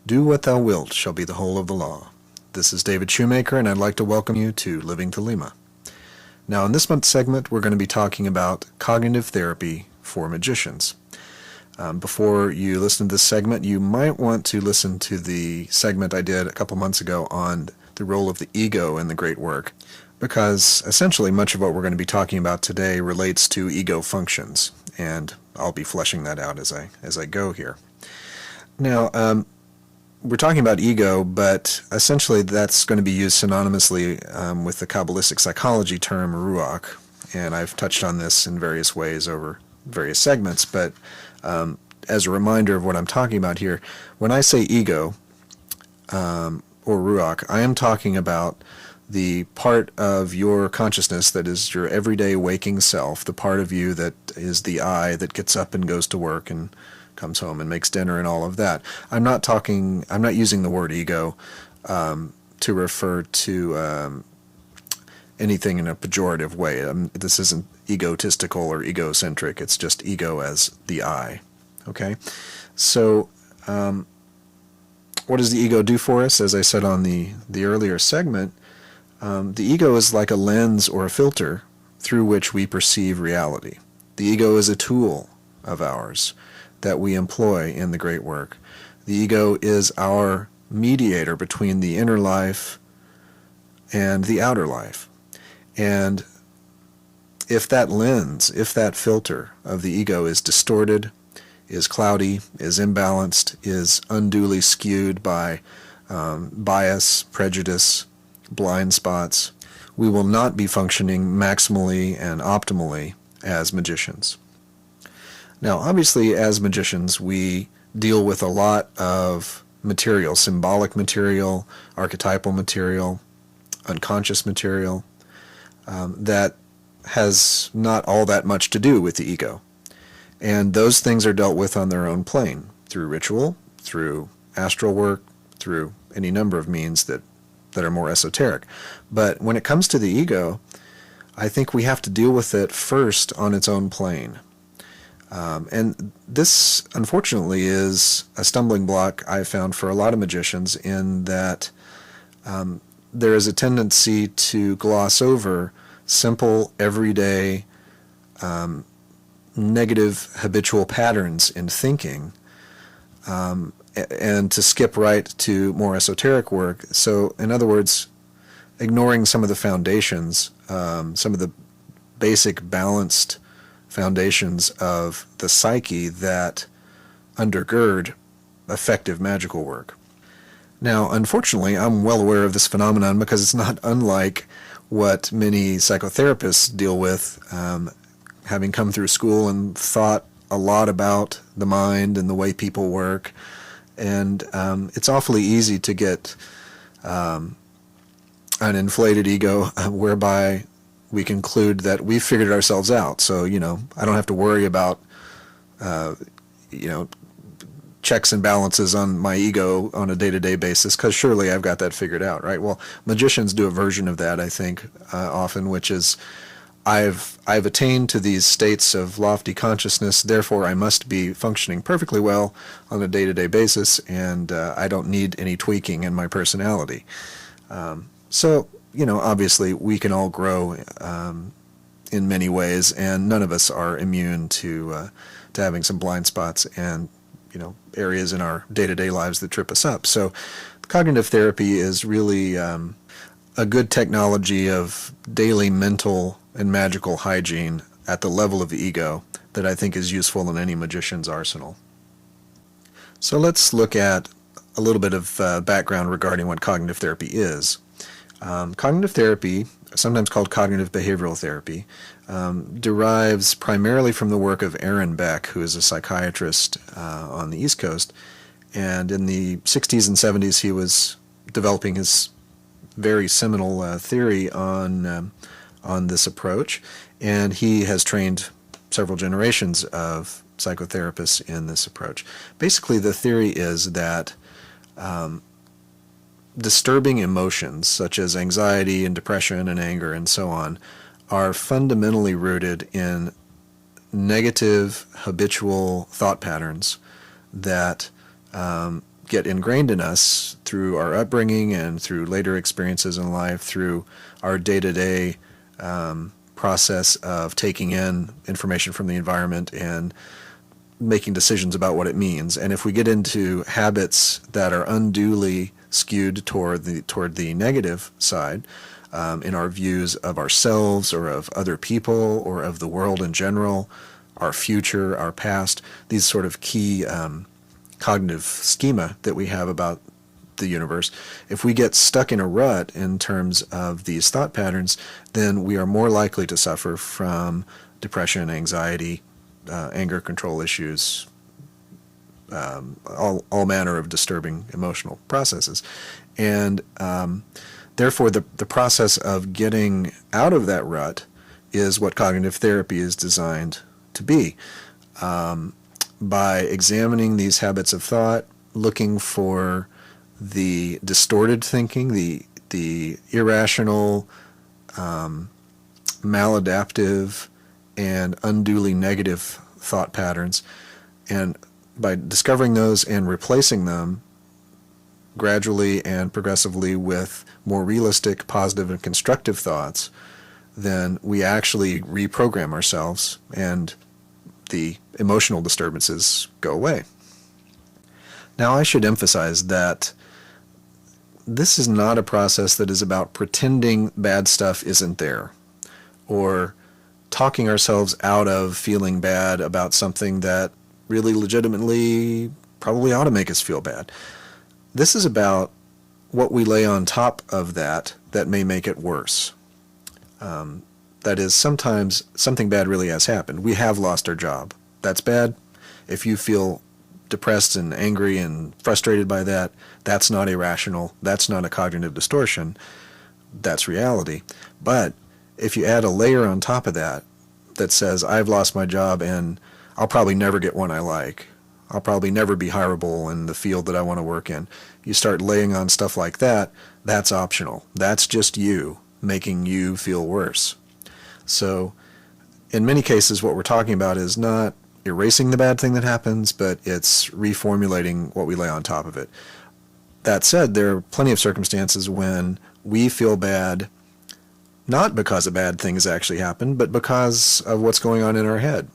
Do what thou wilt shall be the whole of the law. This is David Shoemaker, and I'd like to welcome you to Living Thelema. Now, in this month's segment, we're going to be talking about cognitive therapy for magicians. Before you listen to this segment, you might want to listen to the segment I did a couple months ago on the role of the ego in the great work, because essentially much of what we're going to be talking about today relates to ego functions, and I'll be fleshing that out as I go here. Now, we're talking about ego, but essentially that's going to be used synonymously with the Kabbalistic psychology term ruach, and I've touched on this in various ways over various segments, but as a reminder of what I'm talking about here, when I say ego or ruach, I am talking about the part of your consciousness that is your everyday waking self, the part of you that is the I that gets up and goes to work and comes home and makes dinner and all of that. I'm not using the word ego to refer to anything in a pejorative way. This isn't egotistical or egocentric. It's just ego as the I. Okay? So, what does the ego do for us? As I said on the earlier segment, the ego is like a lens or a filter through which we perceive reality. The ego is a tool of ours that we employ in the great work. The ego is our mediator between the inner life and the outer life. And if that lens, if that filter of the ego is distorted, is cloudy, is imbalanced, is unduly skewed by bias, prejudice, blind spots, we will not be functioning maximally and optimally as magicians. Now, obviously, as magicians, we deal with a lot of material, symbolic material, archetypal material, unconscious material, that has not all that much to do with the ego. And those things are dealt with on their own plane, through ritual, through astral work, through any number of means that are more esoteric. But when it comes to the ego, I think we have to deal with it first on its own plane. And this, unfortunately, is a stumbling block I've found for a lot of magicians, in that there is a tendency to gloss over simple, everyday, negative habitual patterns in thinking, and to skip right to more esoteric work. So, in other words, ignoring some of the foundations, some of the basic balanced foundations of the psyche that undergird effective magical work. Now, unfortunately, I'm well aware of this phenomenon because it's not unlike what many psychotherapists deal with, having come through school and thought a lot about the mind and the way people work. And it's awfully easy to get an inflated ego whereby we conclude that we've figured ourselves out. So, I don't have to worry about, checks and balances on my ego on a day-to-day basis, because surely I've got that figured out, right? Well, magicians do a version of that, I think, often, which is, I've attained to these states of lofty consciousness, therefore I must be functioning perfectly well on a day-to-day basis, and I don't need any tweaking in my personality. So, obviously we can all grow in many ways, and none of us are immune to having some blind spots and, areas in our day-to-day lives that trip us up. So cognitive therapy is really a good technology of daily mental and magical hygiene at the level of the ego that I think is useful in any magician's arsenal. So let's look at a little bit of background regarding what cognitive therapy is. Cognitive therapy, sometimes called cognitive behavioral therapy, derives primarily from the work of Aaron Beck, who is a psychiatrist on the East Coast. And in the 60s and 70s, he was developing his very seminal theory on this approach, and he has trained several generations of psychotherapists in this approach. Basically, the theory is that disturbing emotions such as anxiety and depression and anger and so on are fundamentally rooted in negative habitual thought patterns that get ingrained in us through our upbringing and through later experiences in life, through our day-to-day process of taking in information from the environment and making decisions about what it means. And if we get into habits that are unduly skewed toward the negative side, in our views of ourselves or of other people or of the world in general, our future, our past, these sort of key cognitive schema that we have about the universe, if we get stuck in a rut in terms of these thought patterns, then we are more likely to suffer from depression, anxiety, anger control issues, all manner of disturbing emotional processes. And therefore, the process of getting out of that rut is what cognitive therapy is designed to be. By examining these habits of thought, looking for the distorted thinking, the irrational, maladaptive, and unduly negative thought patterns, and by discovering those and replacing them gradually and progressively with more realistic, positive, and constructive thoughts, then we actually reprogram ourselves and the emotional disturbances go away. Now, I should emphasize that this is not a process that is about pretending bad stuff isn't there, or talking ourselves out of feeling bad about something that really legitimately probably ought to make us feel bad. This is about what we lay on top of that may make it worse. That is, sometimes something bad really has happened. We have lost our job. That's bad. If you feel depressed and angry and frustrated by that, that's not irrational. That's not a cognitive distortion. That's reality. But if you add a layer on top of that that says, I've lost my job and I'll probably never get one I like, I'll probably never be hireable in the field that I want to work in, you start laying on stuff like that, that's optional. That's just you making you feel worse. So in many cases, what we're talking about is not erasing the bad thing that happens, but it's reformulating what we lay on top of it. That said, there are plenty of circumstances when we feel bad, not because a bad thing has actually happened, but because of what's going on in our head.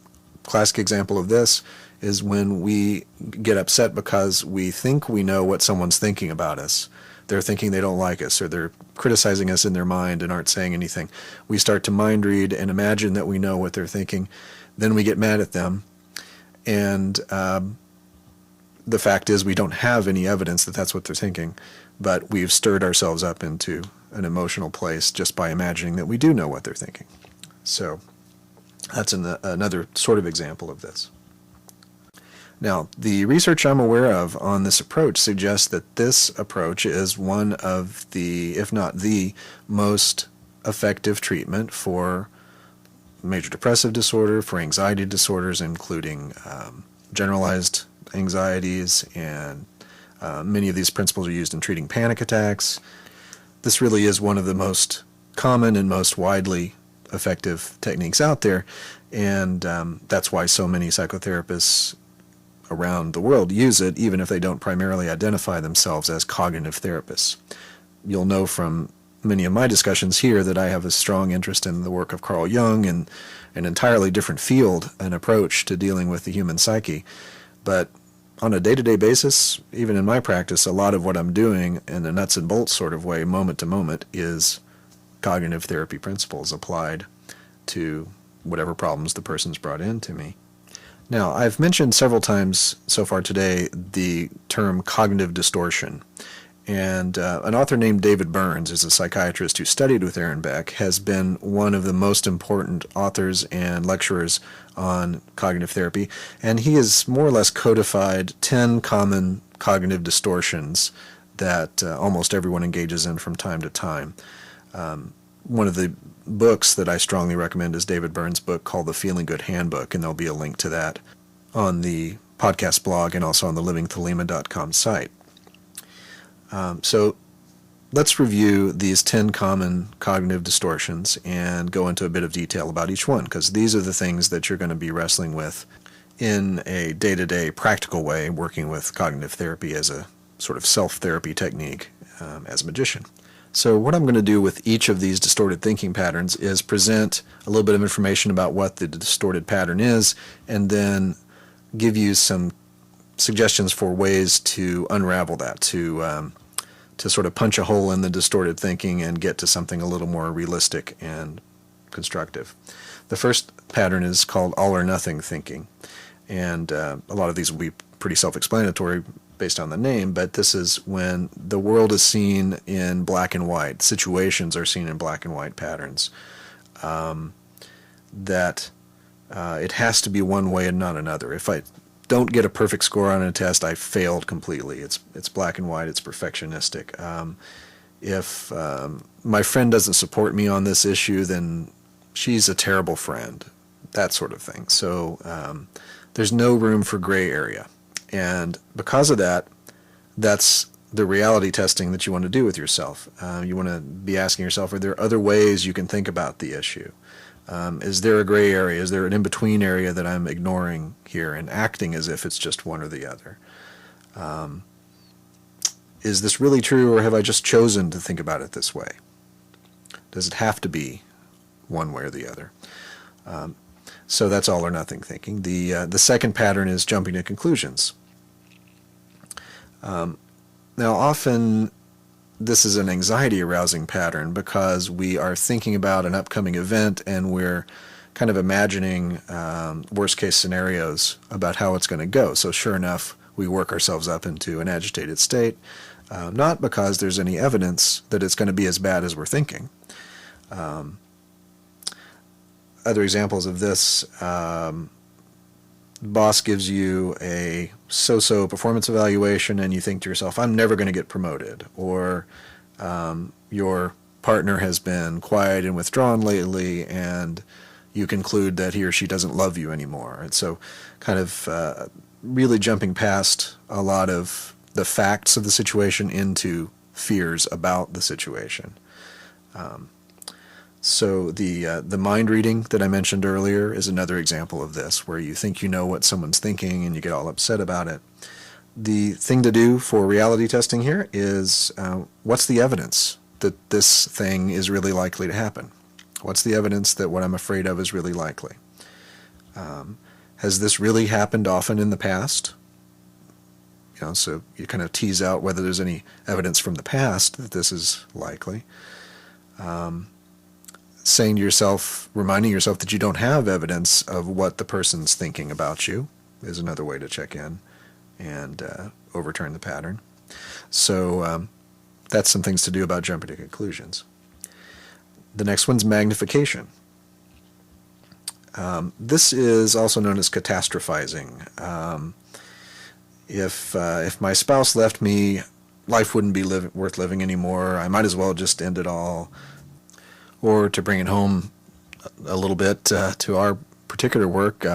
Classic example of this is when we get upset because we think we know what someone's thinking about us. They're thinking they don't like us, or they're criticizing us in their mind and aren't saying anything. We start to mind read and imagine that we know what they're thinking. Then we get mad at them. And the fact is we don't have any evidence that that's what they're thinking, but we've stirred ourselves up into an emotional place just by imagining that we do know what they're thinking. So that's another sort of example of this. Now, the research I'm aware of on this approach suggests that this approach is one of the, if not the, most effective treatment for major depressive disorder, for anxiety disorders, including generalized anxieties, and many of these principles are used in treating panic attacks. This really is one of the most common and most widely effective techniques out there, and that's why so many psychotherapists around the world use it, even if they don't primarily identify themselves as cognitive therapists. You'll know from many of my discussions here that I have a strong interest in the work of Carl Jung and an entirely different field and approach to dealing with the human psyche. But on a day-to-day basis, even in my practice, a lot of what I'm doing in a nuts and bolts sort of way, moment to moment, is cognitive therapy principles applied to whatever problems the person's brought in to me. Now, I've mentioned several times so far today the term cognitive distortion. And an author named David Burns is a psychiatrist who studied with Aaron Beck, has been one of the most important authors and lecturers on cognitive therapy, and he has more or less codified 10 common cognitive distortions that almost everyone engages in from time to time. One of the books that I strongly recommend is David Burns' book called The Feeling Good Handbook, and there'll be a link to that on the podcast blog and also on the livingthelema.com site. So let's review these 10 common cognitive distortions and go into a bit of detail about each one, because these are the things that you're going to be wrestling with in a day-to-day practical way, working with cognitive therapy as a sort of self-therapy technique as a magician. So what I'm going to do with each of these distorted thinking patterns is present a little bit of information about what the distorted pattern is, and then give you some suggestions for ways to unravel that, to sort of punch a hole in the distorted thinking and get to something a little more realistic and constructive. The first pattern is called all or nothing thinking, and a lot of these will be pretty self-explanatory based on the name, but this is when the world is seen in black and white, situations are seen in black and white patterns, that it has to be one way and not another. If I don't get a perfect score on a test, I failed completely. It's black and white, it's perfectionistic. If my friend doesn't support me on this issue, then she's a terrible friend, that sort of thing. So there's no room for gray area. And because of that, that's the reality testing that you want to do with yourself. You want to be asking yourself, are there other ways you can think about the issue? Is there a gray area? Is there an in-between area that I'm ignoring here and acting as if it's just one or the other? Is this really true, or have I just chosen to think about it this way? Does it have to be one way or the other? So that's all or nothing thinking. The second pattern is jumping to conclusions. Now, often this is an anxiety-arousing pattern because we are thinking about an upcoming event and we're kind of imagining worst-case scenarios about how it's going to go. So sure enough, we work ourselves up into an agitated state, not because there's any evidence that it's going to be as bad as we're thinking. Other examples of this, boss gives you a so-so performance evaluation and you think to yourself, I'm never going to get promoted. Or your partner has been quiet and withdrawn lately and you conclude that he or she doesn't love you anymore. And so kind of really jumping past a lot of the facts of the situation into fears about the situation. So the mind reading that I mentioned earlier is another example of this, where you think you know what someone's thinking and you get all upset about it. The thing to do for reality testing here is what's the evidence that this thing is really likely to happen? What's the evidence that what I'm afraid of is really likely? Has this really happened often in the past? You know, so you kind of tease out whether there's any evidence from the past that this is likely. Saying to yourself, reminding yourself that you don't have evidence of what the person's thinking about you is another way to check in and overturn the pattern. So that's some things to do about jumping to conclusions. The next one's magnification. This is also known as catastrophizing. If my spouse left me, life wouldn't be worth living anymore. I might as well just end it all. Or to bring it home a little bit to our particular work,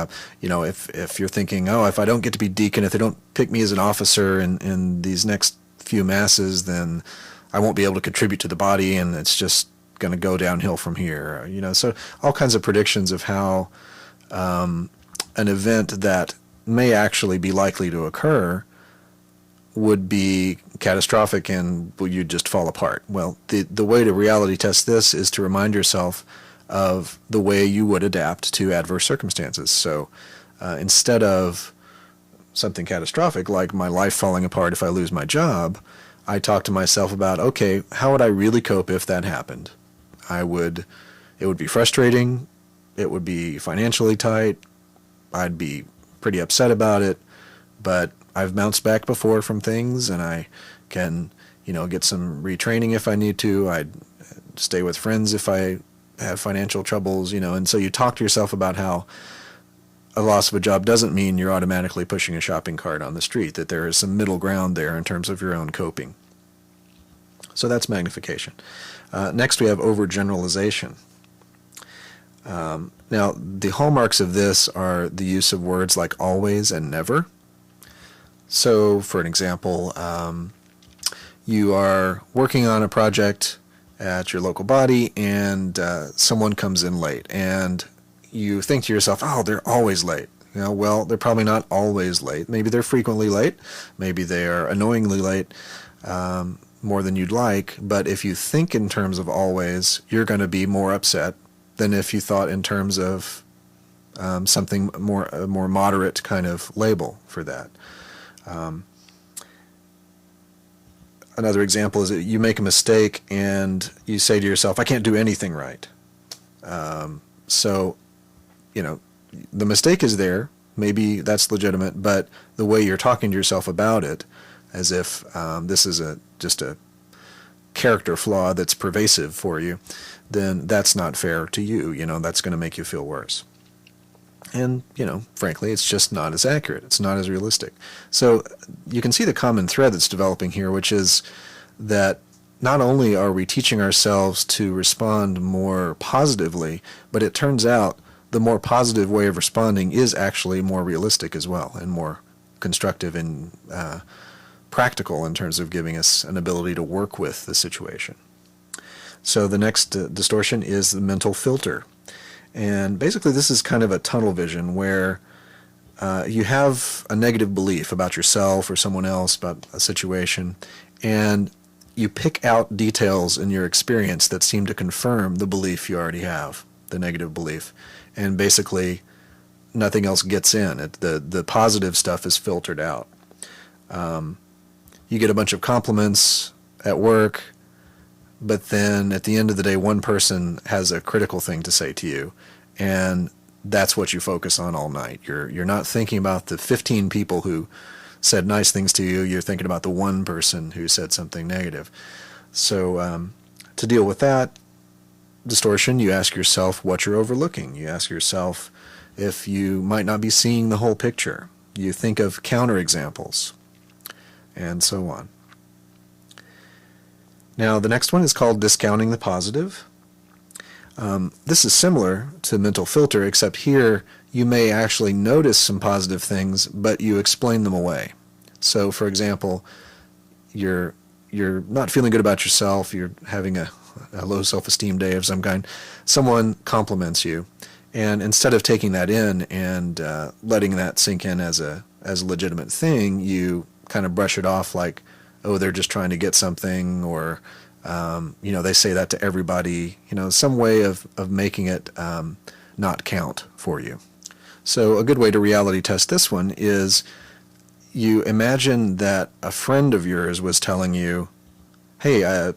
you know, if you're thinking, oh, if I don't get to be deacon, if they don't pick me as an officer in these next few masses, then I won't be able to contribute to the body, and it's just going to go downhill from here. You know, so all kinds of predictions of how an event that may actually be likely to occur would be catastrophic and you'd just fall apart. Well, the way to reality test this is to remind yourself of the way you would adapt to adverse circumstances. So instead of something catastrophic like my life falling apart if I lose my job, I talk to myself about, okay, how would I really cope if that happened? It would be frustrating, it would be financially tight, I'd be pretty upset about it, but I've bounced back before from things, and I can, you know, get some retraining if I need to. I'd stay with friends if I have financial troubles, you know. And so you talk to yourself about how a loss of a job doesn't mean you're automatically pushing a shopping cart on the street, that there is some middle ground there in terms of your own coping. So that's magnification. Next we have overgeneralization. Now, the hallmarks of this are the use of words like always and never. So, for an example, you are working on a project at your local body and someone comes in late, and you think to yourself, oh, they're always late. Well, they're probably not always late. Maybe they're frequently late. Maybe they are annoyingly late, more than you'd like. But if you think in terms of always, you're going to be more upset than if you thought in terms of something more, a more moderate kind of label for that. Another example is that you make a mistake and you say to yourself, I can't do anything right. So, the mistake is there. Maybe that's legitimate, but the way you're talking to yourself about it, as if this is just a character flaw that's pervasive for you, then that's not fair to you. That's going to make you feel worse. And, frankly, it's just not as accurate. It's not as realistic. So you can see the common thread that's developing here, which is that not only are we teaching ourselves to respond more positively, but it turns out the more positive way of responding is actually more realistic as well, and more constructive and practical in terms of giving us an ability to work with the situation. So the next distortion is the mental filter. And basically this is kind of a tunnel vision where you have a negative belief about yourself or someone else, about a situation, and you pick out details in your experience that seem to confirm the belief you already have, the negative belief. And basically nothing else gets in. The positive stuff is filtered out. You get a bunch of compliments at work, but then at the end of the day, one person has a critical thing to say to you, and that's what you focus on all night. You're not thinking about the 15 people who said nice things to you. You're thinking about the one person who said something negative. So to deal with that distortion, you ask yourself what you're overlooking. You ask yourself if you might not be seeing the whole picture. You think of counterexamples, and so on. Now, the next one is called discounting the positive. This is similar to mental filter, except here you may actually notice some positive things, but you explain them away. So, for example, you're not feeling good about yourself, you're having a low self-esteem day of some kind. Someone compliments you, and instead of taking that in and letting that sink in as a legitimate thing, you kind of brush it off like, oh, they're just trying to get something, or they say that to everybody, some way of making it not count for you. So a good way to reality test this one is you imagine that a friend of yours was telling you, hey,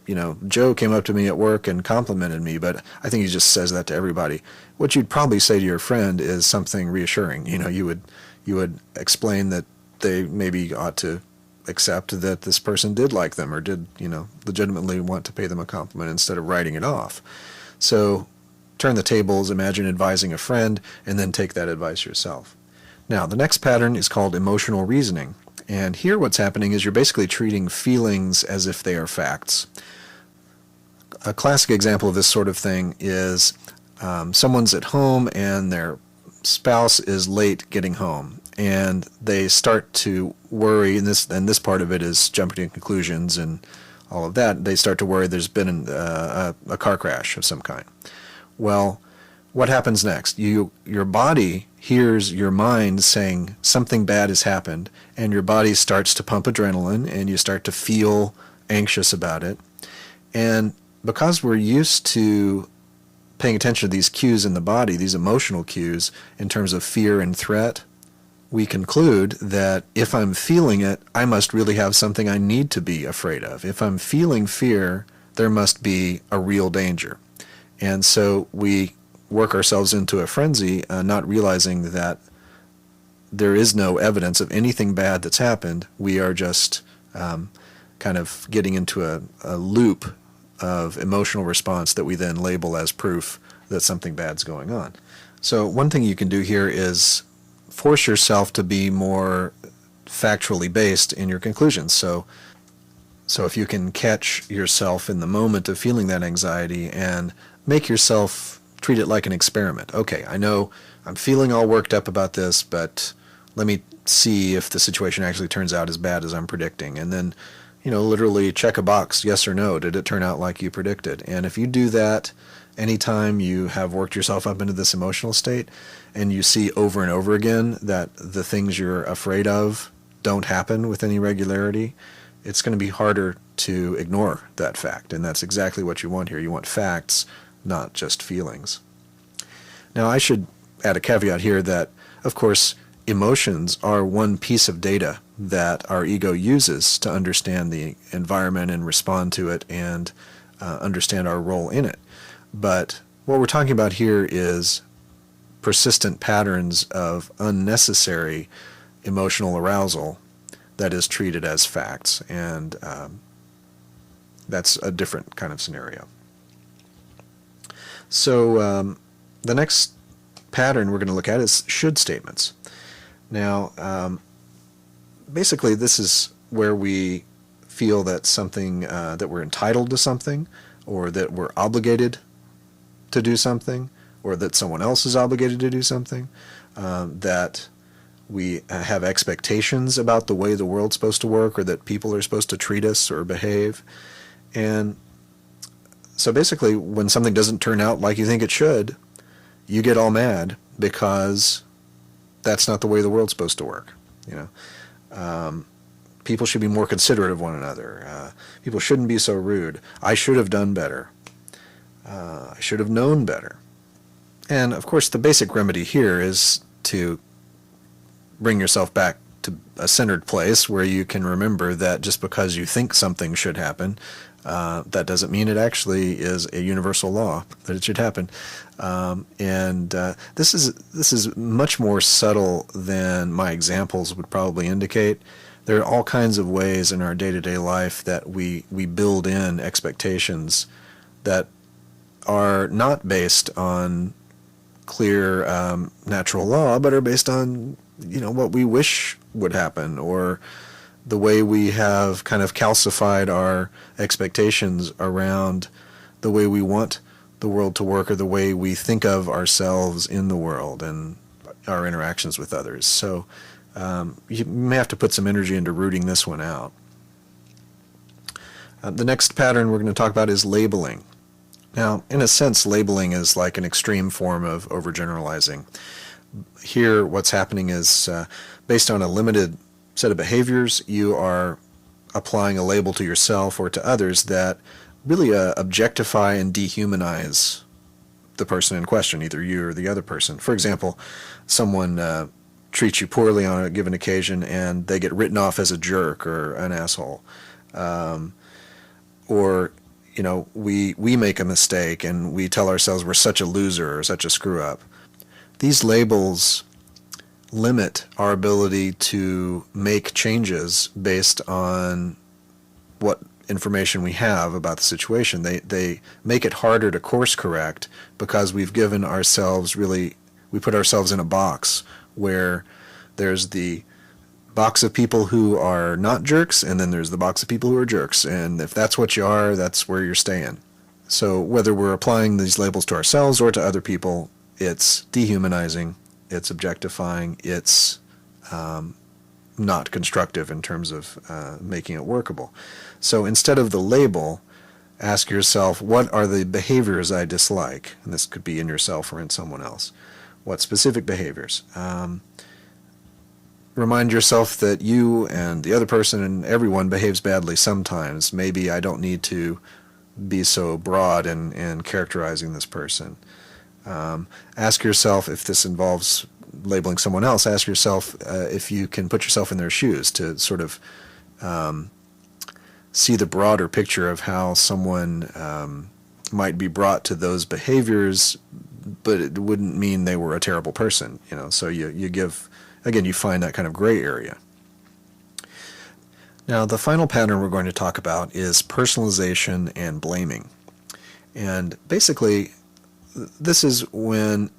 Joe came up to me at work and complimented me, but I think he just says that to everybody. What you'd probably say to your friend is something reassuring. You would explain that they maybe ought to accept that this person did like them, or did, legitimately want to pay them a compliment, instead of writing it off. So turn the tables, imagine advising a friend, and then take that advice yourself. Now, the next pattern is called emotional reasoning. And here what's happening is you're basically treating feelings as if they are facts. A classic example of this sort of thing is someone's at home and their spouse is late getting home, and they start to worry, and this part of it is jumping to conclusions and all of that. They start to worry there's been a car crash of some kind. Well, what happens next? Your body hears your mind saying something bad has happened, and your body starts to pump adrenaline, and you start to feel anxious about it. And because we're used to paying attention to these cues in the body, these emotional cues in terms of fear and threat, we conclude that if I'm feeling it, I must really have something I need to be afraid of. If I'm feeling fear, there must be a real danger. And so we work ourselves into a frenzy, not realizing that there is no evidence of anything bad that's happened. We are just kind of getting into a loop of emotional response that we then label as proof that something bad's going on. So one thing you can do here is force yourself to be more factually based in your conclusions. So if you can catch yourself in the moment of feeling that anxiety and make yourself treat it like an experiment. Okay, I know I'm feeling all worked up about this, but let me see if the situation actually turns out as bad as I'm predicting. And then, literally check a box, yes or no. Did it turn out like you predicted? And if you do that anytime you have worked yourself up into this emotional state and you see over and over again that the things you're afraid of don't happen with any regularity, it's going to be harder to ignore that fact. And that's exactly what you want here. You want facts, not just feelings. Now, I should add a caveat here that, of course, emotions are one piece of data that our ego uses to understand the environment and respond to it and understand our role in it. But what we're talking about here is persistent patterns of unnecessary emotional arousal that is treated as facts, and that's a different kind of scenario. So the next pattern we're going to look at is should statements. Now, basically this is where we feel that something, that we're entitled to something, or that we're obligated to do something, or that someone else is obligated to do something, that we have expectations about the way the world's supposed to work, or that people are supposed to treat us or behave. And so basically, when something doesn't turn out like you think it should, you get all mad because that's not the way the world's supposed to work. People should be more considerate of one another. People shouldn't be so rude. I should have done better. I should have known better. And of course, the basic remedy here is to bring yourself back to a centered place where you can remember that just because you think something should happen, that doesn't mean it actually is a universal law that it should happen. This is much more subtle than my examples would probably indicate. There are all kinds of ways in our day-to-day life that we build in expectations that are not based on clear natural law, but are based on what we wish would happen, or the way we have kind of calcified our expectations around the way we want the world to work, or the way we think of ourselves in the world and our interactions with others. So you may have to put some energy into rooting this one out. The next pattern we're going to talk about is labeling. Now, in a sense, labeling is like an extreme form of overgeneralizing. Here, what's happening is based on a limited set of behaviors, you are applying a label to yourself or to others that really objectify and dehumanize the person in question, either you or the other person. For example, someone treats you poorly on a given occasion and they get written off as a jerk or an asshole. Or we make a mistake and we tell ourselves we're such a loser or such a screw-up. These labels limit our ability to make changes based on what information we have about the situation. They make it harder to course correct because we've given ourselves we put ourselves in a box where there's the box of people who are not jerks, and then there's the box of people who are jerks. And if that's what you are, that's where you're staying. So whether we're applying these labels to ourselves or to other people, it's dehumanizing, it's objectifying, it's not constructive in terms of making it workable. So instead of the label, ask yourself, what are the behaviors I dislike? And this could be in yourself or in someone else. What specific behaviors? Remind yourself that you and the other person and everyone behaves badly sometimes. Maybe I don't need to be so broad in characterizing this person. Ask yourself, if this involves labeling someone else, ask yourself if you can put yourself in their shoes to sort of see the broader picture of how someone might be brought to those behaviors, but it wouldn't mean they were a terrible person. So you give... Again, you find that kind of gray area. Now, the final pattern we're going to talk about is personalization and blaming. And basically, this is when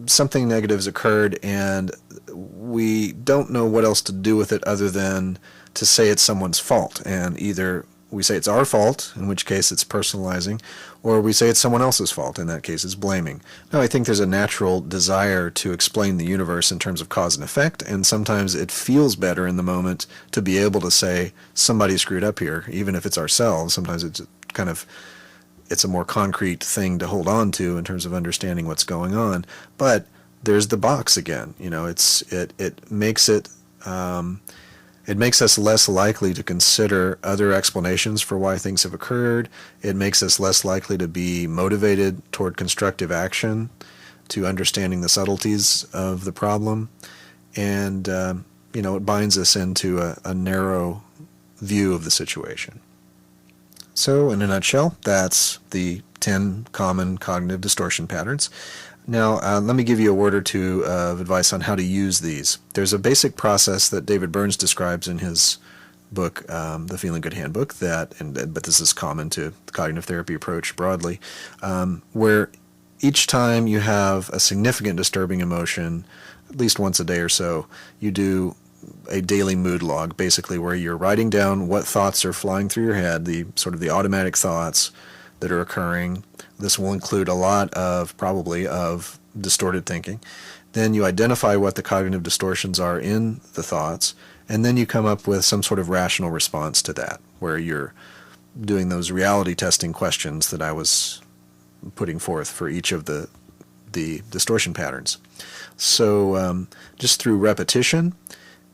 something negative has occurred and we don't know what else to do with it other than to say it's someone's fault and either we say it's our fault, in which case it's personalizing, or we say it's someone else's fault, in that case it's blaming. Now, I think there's a natural desire to explain the universe in terms of cause and effect, and sometimes it feels better in the moment to be able to say somebody screwed up here, even if it's ourselves. Sometimes it's a more concrete thing to hold on to in terms of understanding what's going on. But there's the box again. It makes us less likely to consider other explanations for why things have occurred. It makes us less likely to be motivated toward constructive action, to understanding the subtleties of the problem. And, it binds us into a narrow view of the situation. So, in a nutshell, that's the 10 common cognitive distortion patterns. Now, let me give you a word or two of advice on how to use these. There's a basic process that David Burns describes in his book, The Feeling Good Handbook, but this is common to the cognitive therapy approach broadly, where each time you have a significant disturbing emotion, at least once a day or so, you do a daily mood log, basically, where you're writing down what thoughts are flying through your head, the sort of the automatic thoughts that are occurring. This will include a lot of distorted thinking. Then you identify what the cognitive distortions are in the thoughts, and then you come up with some sort of rational response to that, where you're doing those reality testing questions that I was putting forth for each of the distortion patterns. So just through repetition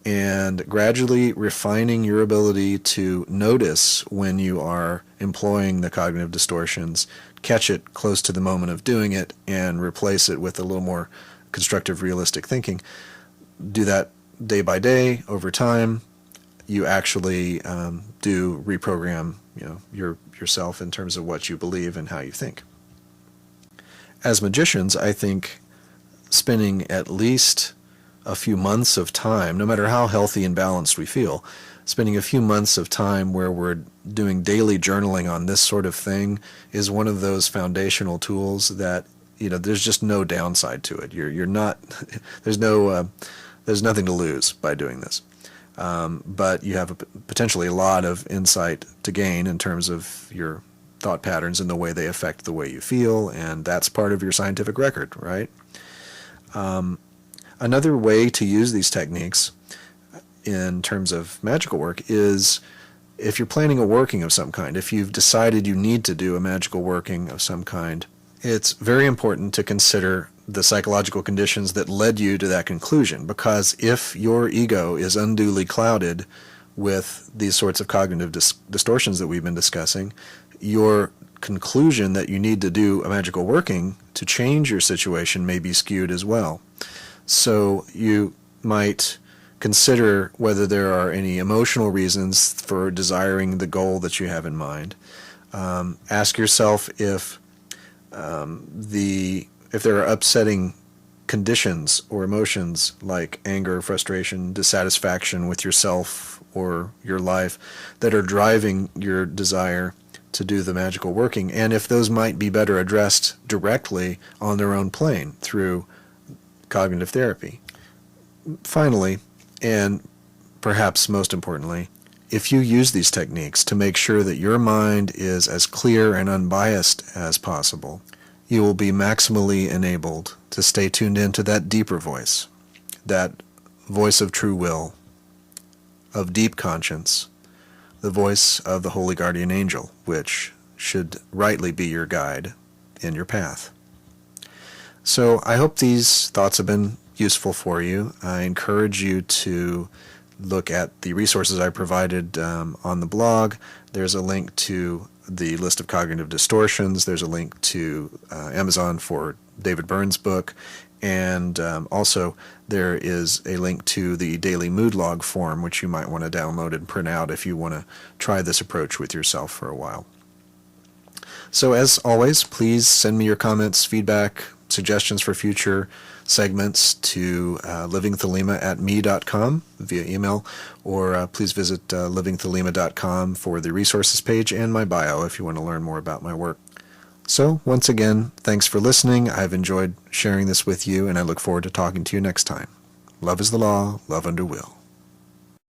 and gradually refining your ability to notice when you are employing the cognitive distortions, catch it close to the moment of doing it, and replace it with a little more constructive, realistic thinking. Do that day by day, over time. You actually do reprogram yourself in terms of what you believe and how you think. As magicians, I think spending at least a few months of time, no matter how healthy and balanced we feel, spending a few months of time where we're doing daily journaling on this sort of thing is one of those foundational tools that, there's just no downside to it. You're not, there's nothing to lose by doing this. But you have potentially a lot of insight to gain in terms of your thought patterns and the way they affect the way you feel, and that's part of your scientific record, right? Another way to use these techniques in terms of magical work is if you're planning a working of some kind, if you've decided you need to do a magical working of some kind, it's very important to consider the psychological conditions that led you to that conclusion, because if your ego is unduly clouded with these sorts of cognitive distortions that we've been discussing, your conclusion that you need to do a magical working to change your situation may be skewed as well. So you might consider whether there are any emotional reasons for desiring the goal that you have in mind. Ask yourself if there are upsetting conditions or emotions like anger, frustration, dissatisfaction with yourself or your life that are driving your desire to do the magical working, and if those might be better addressed directly on their own plane through cognitive therapy. Finally, and perhaps most importantly, if you use these techniques to make sure that your mind is as clear and unbiased as possible, you will be maximally enabled to stay tuned into that deeper voice, that voice of true will, of deep conscience, the voice of the holy guardian angel, which should rightly be your guide in your path. So I hope these thoughts have been useful for you. I encourage you to look at the resources I provided on the blog. There's a link to the list of cognitive distortions. There's a link to Amazon for David Burns' book. And also there is a link to the daily mood log form, which you might want to download and print out if you want to try this approach with yourself for a while. So as always, please send me your comments, feedback, suggestions for future segments to livingthelema@me.com via email, or please visit livingthelema.com for the resources page and my bio if you want to learn more about my work. So once again, thanks for listening. I've enjoyed sharing this with you, and I look forward to talking to you next time. Love is the law, love under will.